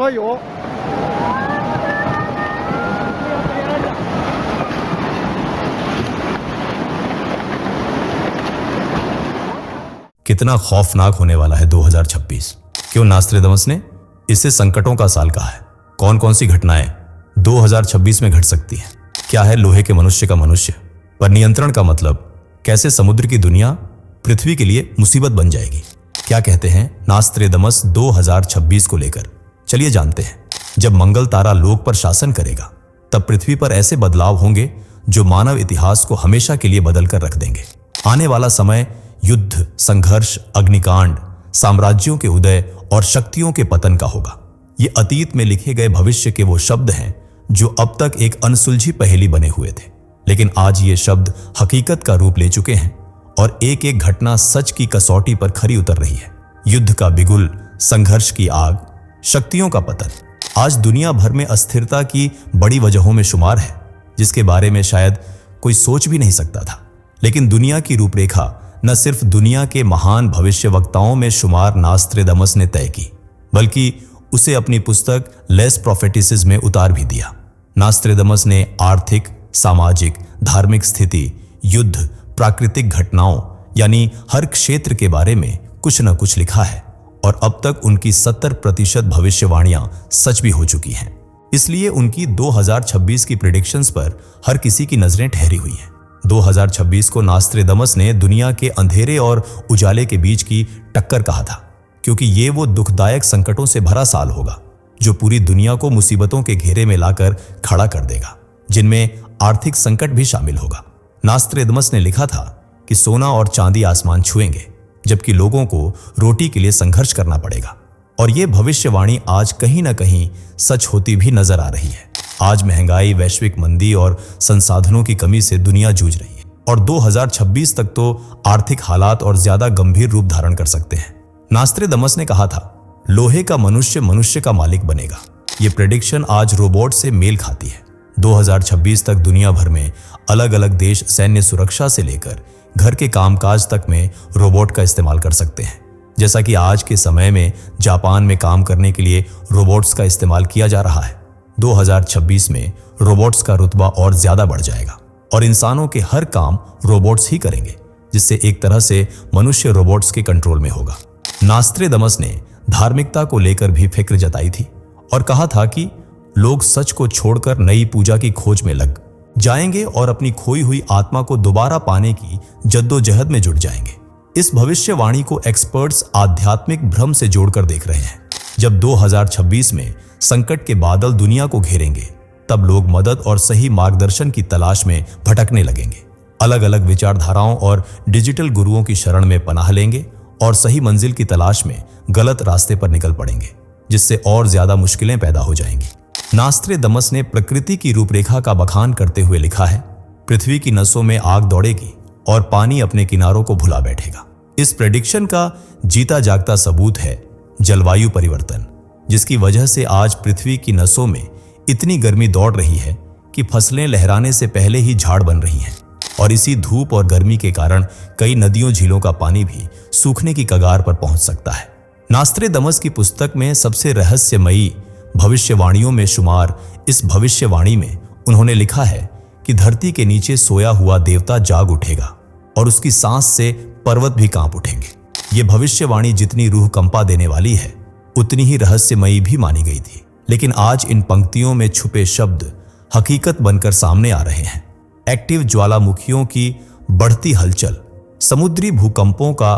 有。 कितना खौफनाक होने वाला है 2026। क्यों नास्ट्रेदमस ने इसे संकटों का साल कहा है? कौन कौन सी घटनाएं 2026 में घट सकती हैं? क्या है लोहे के मनुष्य का मनुष्य पर नियंत्रण का मतलब? कैसे समुद्र की दुनिया पृथ्वी के लिए मुसीबत बन जाएगी? क्या कहते हैं नास्ट्रेदमस 2026 को लेकर? चलिए जानते हैं। जब मंगल तारा लोक पर शासन करेगा तब पृथ्वी पर ऐसे बदलाव होंगे जो मानव इतिहास को हमेशा के लिए बदल कर रख देंगे। आने वाला समय युद्ध, संघर्ष, अग्निकांड, साम्राज्यों के उदय और शक्तियों के पतन का होगा। ये अतीत में लिखे गए भविष्य के वो शब्द हैं जो अब तक एक अनसुलझी पहेली बने हुए थे, लेकिन आज ये शब्द हकीकत का रूप ले चुके हैं और एक एक घटना सच की कसौटी पर खरी उतर रही है। युद्ध का बिगुल, संघर्ष की आग, शक्तियों का पतन आज दुनिया भर में अस्थिरता की बड़ी वजहों में शुमार है, जिसके बारे में शायद कोई सोच भी नहीं सकता था। लेकिन दुनिया की रूपरेखा न सिर्फ दुनिया के महान भविष्यवक्ताओं में शुमार नास्ट्रेदमस ने तय की, बल्कि उसे अपनी पुस्तक लेस प्रोफेटिसिस में उतार भी दिया। नास्ट्रेदमस ने आर्थिक, सामाजिक, धार्मिक स्थिति, युद्ध, प्राकृतिक घटनाओं यानी हर क्षेत्र के बारे में कुछ न कुछ लिखा है और अब तक उनकी 70% भविष्यवाणियां सच भी हो चुकी हैं। इसलिए उनकी 2026 की प्रेडिक्शंस पर हर किसी की नजरें ठहरी हुई हैं। 2026 को नास्ट्रेदमस ने दुनिया के अंधेरे और उजाले के बीच की टक्कर कहा था, क्योंकि ये वो दुखदायक संकटों से भरा साल होगा जो पूरी दुनिया को मुसीबतों के घेरे में लाकर खड़ा कर देगा, जिनमें आर्थिक संकट भी शामिल होगा। नास्ट्रेदमस ने लिखा था कि सोना और चांदी आसमान छुएंगे, जबकि लोगों को रोटी के लिए संघर्ष करना पड़ेगा। और ये भविष्यवाणी आज कहीं ना कहीं सच होती भी नजर आ रही है। आज महंगाई, वैश्विक मंदी और संसाधनों की कमी से दुनिया जूझ रही है और 2026 तक तो आर्थिक हालात और ज्यादा गंभीर रूप धारण कर सकते हैं। नास्ट्रेदमस ने कहा था, लोहे का मनुष्य मनुष्य का मालिक बनेगा। ये प्रेडिक्शन आज रोबोट से मेल खाती है। 2026 तक दुनिया भर में अलग अलग देश सैन्य सुरक्षा से लेकर घर के कामकाज तक में रोबोट का इस्तेमाल कर सकते हैं। जैसा कि आज के समय में जापान में काम करने के लिए रोबोट्स का इस्तेमाल किया जा रहा है, 2026 में रोबोट्स का रुतबा और ज्यादा बढ़ जाएगा और इंसानों के हर काम रोबोट्स ही करेंगे, जिससे एक तरह से मनुष्य रोबोट्स के कंट्रोल में होगा। नास्ट्रेदमस ने धार्मिकता को लेकर भी फिक्र जताई थी और कहा था कि लोग सच को छोड़कर नई पूजा की खोज में लग जाएंगे और अपनी खोई हुई आत्मा को दोबारा पाने की जद्दोजहद में जुट जाएंगे। इस भविष्यवाणी को एक्सपर्ट्स आध्यात्मिक भ्रम से जोड़कर देख रहे हैं। जब 2026 में संकट के बादल दुनिया को घेरेंगे, तब लोग मदद और सही मार्गदर्शन की तलाश में भटकने लगेंगे। अलग अलग विचारधाराओं और डिजिटल गुरुओं की शरण में पनाह लेंगे और सही मंजिल की तलाश में गलत रास्ते पर निकल पड़ेंगे, जिससे और ज्यादा मुश्किलें पैदा हो जाएंगी। नास्ट्रेदमस ने प्रकृति की रूपरेखा का बखान करते हुए लिखा है, पृथ्वी की नसों में आग दौड़ेगी और पानी अपने किनारों को भुला बैठेगा। इस प्रेडिक्शन का जीता जागता सबूत है जलवायु परिवर्तन, जिसकी वजह से आज पृथ्वी की नसों में इतनी गर्मी दौड़ रही है कि फसलें लहराने से पहले ही झाड़ बन रही हैं और इसी धूप और गर्मी के कारण कई नदियों झीलों का पानी भी सूखने की कगार पर पहुंच सकता है। नास्ट्रेदमस की पुस्तक में सबसे रहस्यमयी भविष्यवाणियों में शुमार इस भविष्यवाणी में उन्होंने लिखा है कि धरती के नीचे सोया हुआ देवता जाग उठेगा और उसकी सांस से पर्वत भी कांप उठेंगे। ये भविष्यवाणी जितनी रूह कंपा देने वाली है, उतनी ही रहस्यमयी भी मानी गई थी। लेकिन आज इन पंक्तियों में छुपे शब्द हकीकत बनकर सामने आ रहे हैं। एक्टिव ज्वालामुखियों की बढ़ती हलचल, समुद्री भूकंपों का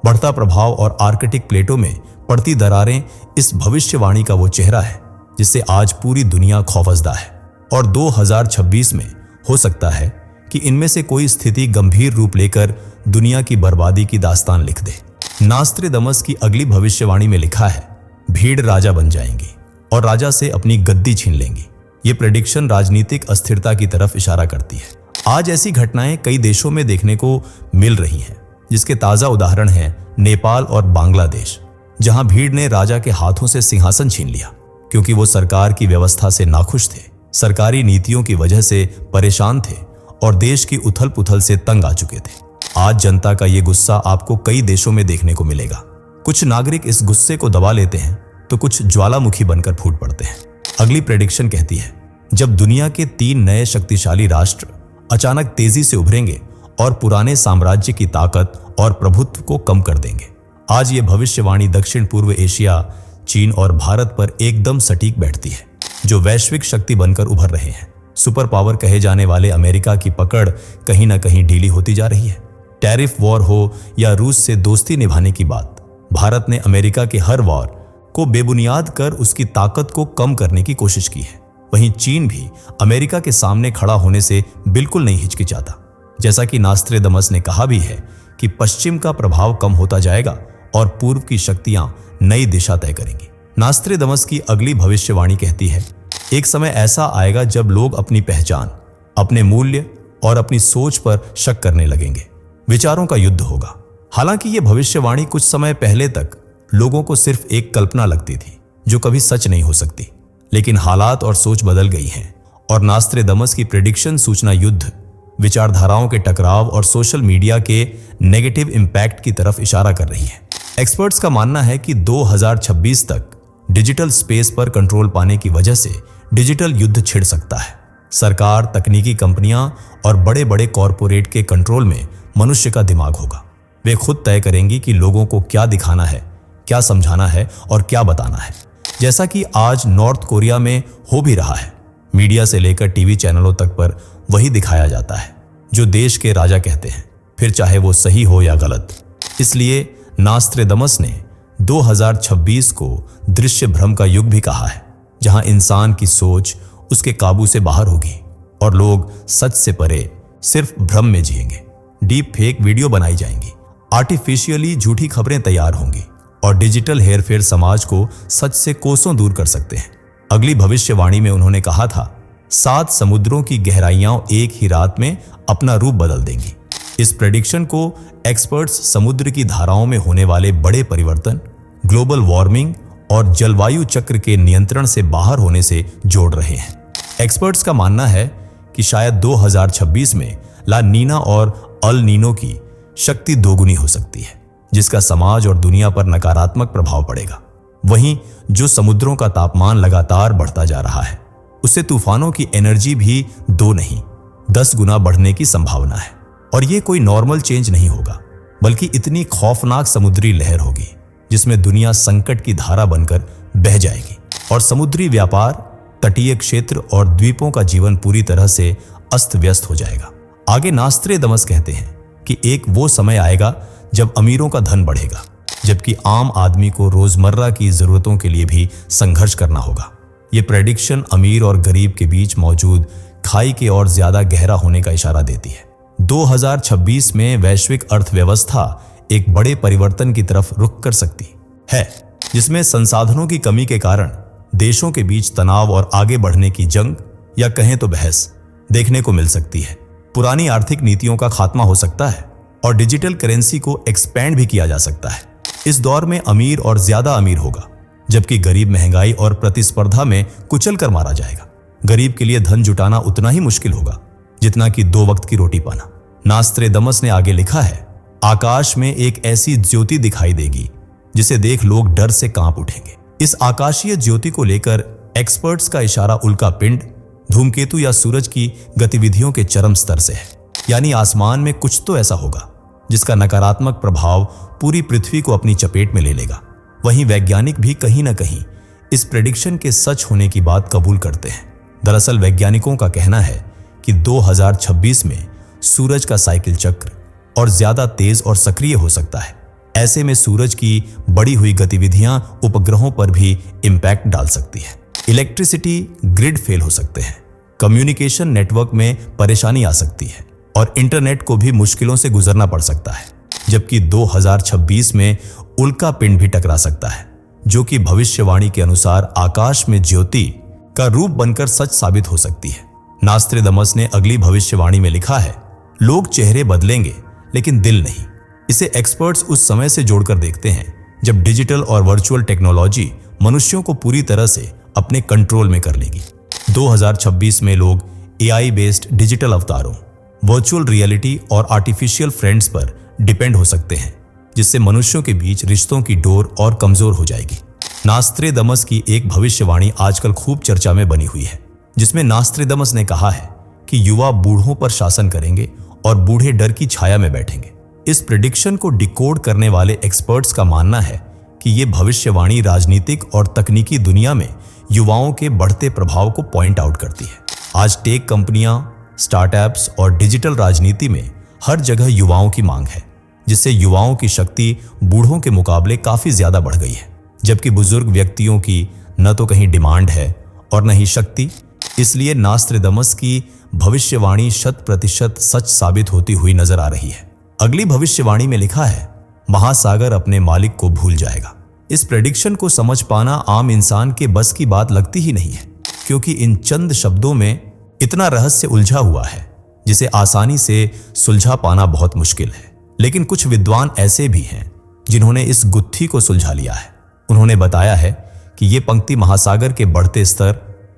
बढ़ता प्रभाव और आर्कटिक प्लेटों में पड़ती दरारें इस भविष्यवाणी का वो चेहरा है जिससे आज पूरी दुनिया खौफजदा है। और 2026 में हो सकता है कि इनमें से कोई स्थिति गंभीर रूप लेकर दुनिया की बर्बादी की दास्तान लिख दे। नास्ट्रेदमस की अगली भविष्यवाणी में लिखा है, भीड़ राजा बन जाएंगी और राजा से अपनी गद्दी छीन लेंगी। ये प्रेडिक्शन राजनीतिक अस्थिरता की तरफ इशारा करती है। आज ऐसी घटनाएं कई देशों में देखने को मिल रही हैं, जिसके ताजा उदाहरण हैं नेपाल और बांग्लादेश, जहां भीड़ ने राजा के हाथों से सिंहासन छीन लिया क्योंकि वो सरकार की व्यवस्था से नाखुश थे, सरकारी नीतियों की वजह से परेशान थे और देश की उथल पुथल से तंग आ चुके थे। आज जनता का ये गुस्सा आपको कई देशों में देखने को मिलेगा। कुछ नागरिक इस गुस्से को दबा लेते हैं तो कुछ ज्वालामुखी बनकर फूट पड़ते हैं। अगली प्रेडिक्शन कहती है, जब दुनिया के 3 नए शक्तिशाली राष्ट्र अचानक तेजी से उभरेंगे और पुराने साम्राज्य की ताकत और प्रभुत्व को कम कर देंगे। आज ये भविष्यवाणी दक्षिण पूर्व एशिया, चीन और भारत पर एकदम सटीक बैठती है, जो वैश्विक शक्ति बनकर उभर रहे हैं। सुपर पावर कहे जाने वाले अमेरिका की पकड़ कहीं ना कहीं ढीली होती जा रही है। टैरिफ वॉर हो या रूस से दोस्ती निभाने की बात, भारत ने अमेरिका के हर वॉर को बेबुनियाद कर उसकी ताकत को कम करने की कोशिश की है। वहीं चीन भी अमेरिका के सामने खड़ा होने से बिल्कुल नहीं हिचकिचाता। जैसा कि नास्त्रेदमस ने कहा भी है कि पश्चिम का प्रभाव कम होता जाएगा और पूर्व की शक्तियां नई दिशा तय करेंगी। नास्त्रेदमस की अगली भविष्यवाणी कहती है, एक समय ऐसा आएगा जब लोग अपनी पहचान, अपने मूल्य और अपनी सोच पर शक करने लगेंगे। विचारों का युद्ध होगा। हालांकि यह भविष्यवाणी कुछ समय पहले तक लोगों को सिर्फ एक कल्पना लगती थी जो कभी सच नहीं हो सकती, लेकिन हालात और सोच बदल गई हैं और नास्त्रेदमस की प्रेडिक्शन सूचना युद्ध, विचारधाराओं के टकराव और सोशल मीडिया के नेगेटिव इंपैक्ट की तरफ इशारा कर रही है। एक्सपर्ट्स का मानना है कि 2026 तक डिजिटल स्पेस पर कंट्रोल पाने की वजह से डिजिटल युद्ध छिड़ सकता है। सरकार, तकनीकी कंपनियां और बड़े बड़े कॉरपोरेट के कंट्रोल में मनुष्य का दिमाग होगा। वे खुद तय करेंगी कि लोगों को क्या दिखाना है, क्या समझाना है और क्या बताना है। जैसा कि आज नॉर्थ कोरिया में हो भी रहा है। मीडिया से लेकर टीवी चैनलों तक पर वही दिखाया जाता है जो देश के राजा कहते हैं, फिर चाहे वो सही हो या गलत। इसलिए नास्त्रेदमस ने 2026 को दृश्य भ्रम का युग भी कहा है, जहां इंसान की सोच उसके काबू से बाहर होगी और लोग सच से परे सिर्फ भ्रम में जिएंगे। डीप फेक वीडियो बनाई जाएंगी, आर्टिफिशियली झूठी खबरें तैयार होंगी और डिजिटल हेरफेर समाज को सच से कोसों दूर कर सकते हैं। अगली भविष्यवाणी में उन्होंने कहा था, 7 समुद्रों की गहराइयां एक ही रात में अपना रूप बदल देंगी। इस प्रेडिक्शन को एक्सपर्ट्स समुद्र की धाराओं में होने वाले बड़े परिवर्तन, ग्लोबल वार्मिंग और जलवायु चक्र के नियंत्रण से बाहर होने से जोड़ रहे हैं। एक्सपर्ट्स का मानना है कि शायद 2026 में ला नीना और अल नीनो की शक्ति दोगुनी हो सकती है, जिसका समाज और दुनिया पर नकारात्मक प्रभाव पड़ेगा। वहीं जो समुद्रों का तापमान लगातार बढ़ता जा रहा है, उससे तूफानों की एनर्जी भी 2 नहीं 10 गुना बढ़ने की संभावना है। और ये कोई नॉर्मल चेंज नहीं होगा, बल्कि इतनी खौफनाक समुद्री लहर होगी जिसमें दुनिया संकट की धारा बनकर बह जाएगी और समुद्री व्यापार, तटीय क्षेत्र और द्वीपों का जीवन पूरी तरह से अस्त व्यस्त हो जाएगा। आगे नास्त्रेदमस कहते हैं कि एक वो समय आएगा जब अमीरों का धन बढ़ेगा, जबकि आम आदमी को रोजमर्रा की जरूरतों के लिए भी संघर्ष करना होगा। ये प्रेडिक्शन अमीर और गरीब के बीच मौजूद खाई के और ज्यादा गहरा होने का इशारा देती है। 2026 में वैश्विक अर्थव्यवस्था एक बड़े परिवर्तन की तरफ रुख कर सकती है, जिसमें संसाधनों की कमी के कारण देशों के बीच तनाव और आगे बढ़ने की जंग या कहें तो बहस देखने को मिल सकती है। पुरानी आर्थिक नीतियों का खात्मा हो सकता है और डिजिटल करेंसी को एक्सपैंड भी किया जा सकता है। इस दौर में अमीर और ज्यादा अमीर होगा, जबकि गरीब महंगाई और प्रतिस्पर्धा में कुचल कर मारा जाएगा। गरीब के लिए धन जुटाना उतना ही मुश्किल होगा जितना कि 2 वक्त की रोटी पाना। नास्त्रेदमस ने आगे लिखा है, आकाश में एक ऐसी ज्योति दिखाई देगी जिसे देख लोग डर से कांप उठेंगे। इस आकाशीय ज्योति को लेकर एक्सपर्ट्स का इशारा उल्का पिंड, धूमकेतु या सूरज की गतिविधियों के चरम स्तर से है। यानी आसमान में कुछ तो ऐसा होगा जिसका नकारात्मक प्रभाव पूरी पृथ्वी को अपनी चपेट में ले लेगा। वहीं वैज्ञानिक भी कहीं ना कहीं इस प्रेडिक्शन के सच होने की बात कबूल करते हैं। दरअसल वैज्ञानिकों का कहना है कि 2026 में सूरज का साइकिल चक्र और ज्यादा तेज और सक्रिय हो सकता है। ऐसे में सूरज की बढ़ी हुई गतिविधियां उपग्रहों पर भी इंपैक्ट डाल सकती है। इलेक्ट्रिसिटी ग्रिड फेल हो सकते हैं, कम्युनिकेशन नेटवर्क में परेशानी आ सकती है और इंटरनेट को भी मुश्किलों से गुजरना पड़ सकता है। जबकि 2026 में उल्का पिंड भी टकरा सकता है, जो कि भविष्यवाणी के अनुसार आकाश में ज्योति का रूप बनकर सच साबित हो सकती है। नास्त्रेदमस ने अगली भविष्यवाणी में लिखा है, लोग चेहरे बदलेंगे लेकिन दिल नहीं। इसे एक्सपर्ट्स उस समय से जोड़कर देखते हैं जब डिजिटल और वर्चुअल टेक्नोलॉजी मनुष्यों को पूरी तरह से अपने कंट्रोल में कर लेगी। 2026 में लोग एआई बेस्ड डिजिटल अवतारों, वर्चुअल रियलिटी और आर्टिफिशियल फ्रेंड्स पर डिपेंड हो सकते हैं, जिससे मनुष्यों के बीच रिश्तों की डोर और कमजोर हो जाएगी। नास्त्रेदमस की एक भविष्यवाणी आजकल खूब चर्चा में बनी हुई है, जिसमें नास्त्रेदमस ने कहा है कि युवा बूढ़ों पर शासन करेंगे और बूढ़े डर की छाया में बैठेंगे। इस प्रेडिक्शन को डिकोड करने वाले एक्सपर्ट्स का मानना है कि ये भविष्यवाणी राजनीतिक और तकनीकी दुनिया में युवाओं के बढ़ते प्रभाव को पॉइंट आउट करती है। आज टेक कंपनियां, स्टार्टअप्स और डिजिटल राजनीति में हर जगह युवाओं की मांग है, जिससे युवाओं की शक्ति बूढ़ों के मुकाबले काफी ज्यादा बढ़ गई है, जबकि बुजुर्ग व्यक्तियों की न तो कहीं डिमांड है और न ही शक्ति। इसलिए नास्त्रेदमस की भविष्यवाणी 100% सच साबित होती हुई नजर आ रही है। अगली भविष्यवाणी में लिखा है, महासागर अपने मालिक को भूल जाएगा। इस प्रेडिक्शन को समझ पाना आम इंसान के बस की बात लगती ही नहीं है, क्योंकि इन चंद शब्दों में इतना रहस्य उलझा हुआ है जिसे आसानी से सुलझा पाना बहुत मुश्किल है। लेकिन कुछ विद्वान ऐसे भी हैं जिन्होंने इस गुत्थी को सुलझा लिया है। उन्होंने बताया है कि ये पंक्ति महासागर के बढ़ते स्तर,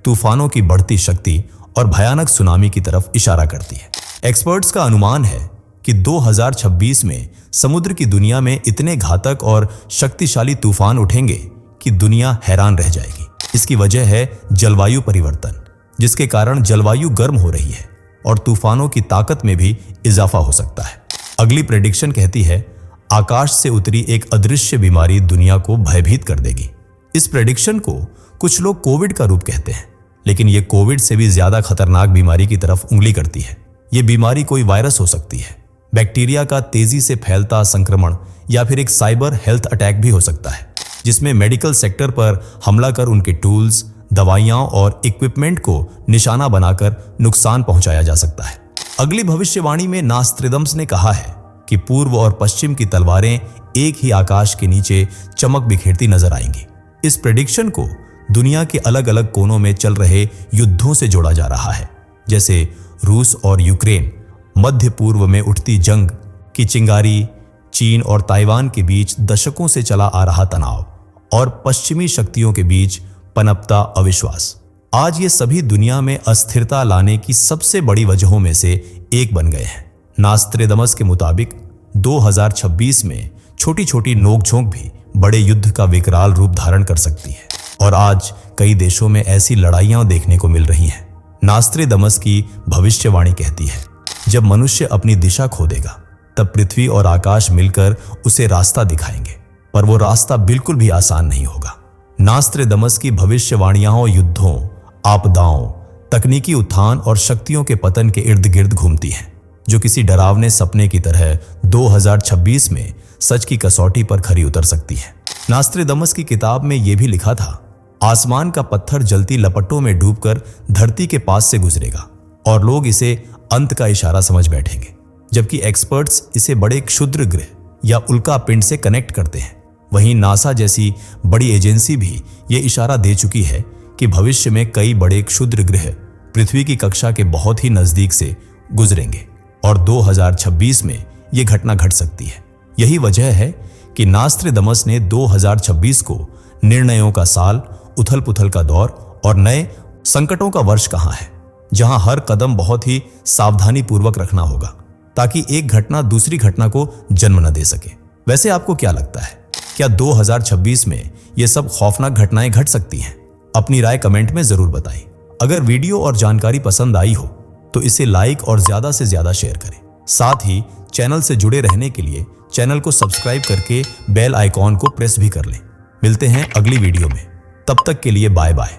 तूफानों की बढ़ती शक्ति और भयानक सुनामी की तरफ इशारा करती है। एक्सपर्ट्स का अनुमान है कि 2026 में समुद्र की दुनिया में इतने घातक और शक्तिशाली तूफान उठेंगे कि दुनिया हैरान रह जाएगी। इसकी वजह है जलवायु परिवर्तन, जिसके कारण जलवायु गर्म हो रही है और तूफानों की ताकत में भी इजाफा हो सकता है। अगली प्रेडिक्शन कहती है, आकाश से उतरी एक अदृश्य बीमारी दुनिया को भयभीत कर देगी। इस प्रेडिक्शन को कुछ लोग कोविड का रूप कहते हैं, लेकिन यह कोविड से भी ज्यादा खतरनाक बीमारी की तरफ उंगली करती है। यह बीमारी कोई वायरस हो सकती है, बैक्टीरिया का तेजी से फैलता संक्रमण, या फिर एक साइबर हेल्थ अटैक भी हो सकता है, जिसमें मेडिकल सेक्टर पर हमला कर उनके टूल्स, दवाइयां और इक्विपमेंट को निशाना बनाकर नुकसान पहुंचाया जा सकता है। अगली भविष्यवाणी में नास्त्रेदमस ने कहा है कि पूर्व और पश्चिम की तलवारें एक ही आकाश के नीचे चमक बिखेरती नजर आएंगी। इस प्रेडिक्शन को दुनिया के अलग अलग कोनों में चल रहे युद्धों से जोड़ा जा रहा है, जैसे रूस और यूक्रेन, मध्य पूर्व में उठती जंग की चिंगारी, चीन और ताइवान के बीच दशकों से चला आ रहा तनाव और पश्चिमी शक्तियों के बीच पनपता अविश्वास। आज ये सभी दुनिया में अस्थिरता लाने की सबसे बड़ी वजहों में से एक बन गए हैं। नास्त्रेदमस के मुताबिक 2026 में छोटी छोटी नोकझोंक भी बड़े युद्ध का विकराल रूप धारण कर सकती है, और आज कई देशों में ऐसी लड़ाइयां देखने को मिल रही हैं। नास्त्रेदमस की भविष्यवाणी कहती है, जब मनुष्य अपनी दिशा खो देगा, तब पृथ्वी और आकाश मिलकर उसे रास्ता दिखाएंगे, पर वो रास्ता बिल्कुल भी आसान नहीं होगा। नास्त्रेदमस की भविष्यवाणियां युद्धों, आपदाओं, तकनीकी उत्थान और शक्तियों के पतन के इर्द गिर्द घूमती हैं, जो किसी डरावने सपने की तरह 2026 में सच की कसौटी पर खरी उतर सकती है। नास्त्रेदमस की किताब में यह भी लिखा था, आसमान का पत्थर जलती लपटों में डूबकर धरती के पास से गुजरेगा और लोग इसे अंत का इशारा समझ बैठेंगे, जबकि एक्सपर्ट्स इसे बड़े क्षुद्र ग्रह या उल्का पिंड से कनेक्ट करते हैं। वहीं नासा जैसी बड़ी एजेंसी भी ये इशारा दे चुकी है कि भविष्य में कई बड़े क्षुद्र ग्रह पृथ्वी की कक्षा के बहुत ही नजदीक से गुजरेंगे और 2026 में यह घटना घट सकती है। यही वजह है कि नास्त्रेदमस ने 2026 को निर्णयों का साल, उथल पुथल का दौर और नए संकटों का वर्ष कहा है, जहां हर कदम बहुत ही सावधानी पूर्वक रखना होगा, ताकि एक घटना दूसरी घटना को जन्म न दे सके। वैसे आपको क्या लगता है, क्या 2026 में ये सब खौफनाक घटनाएं घट सकती हैं? अपनी राय कमेंट में जरूर बताएं। अगर वीडियो और जानकारी पसंद आई हो तो इसे लाइक और ज्यादा से ज्यादा शेयर करें। साथ ही चैनल से जुड़े रहने के लिए चैनल को सब्सक्राइब करके बेल आइकॉन को प्रेस भी कर लें। मिलते हैं अगली वीडियो में, तब तक के लिए बाय बाय।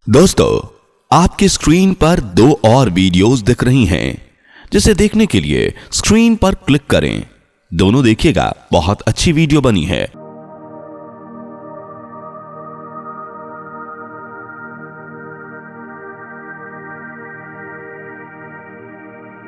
दोस्तों, आपकी स्क्रीन पर 2 और वीडियोस दिख रही हैं, जिसे देखने के लिए स्क्रीन पर क्लिक करें। दोनों देखिएगा, बहुत अच्छी वीडियो बनी है।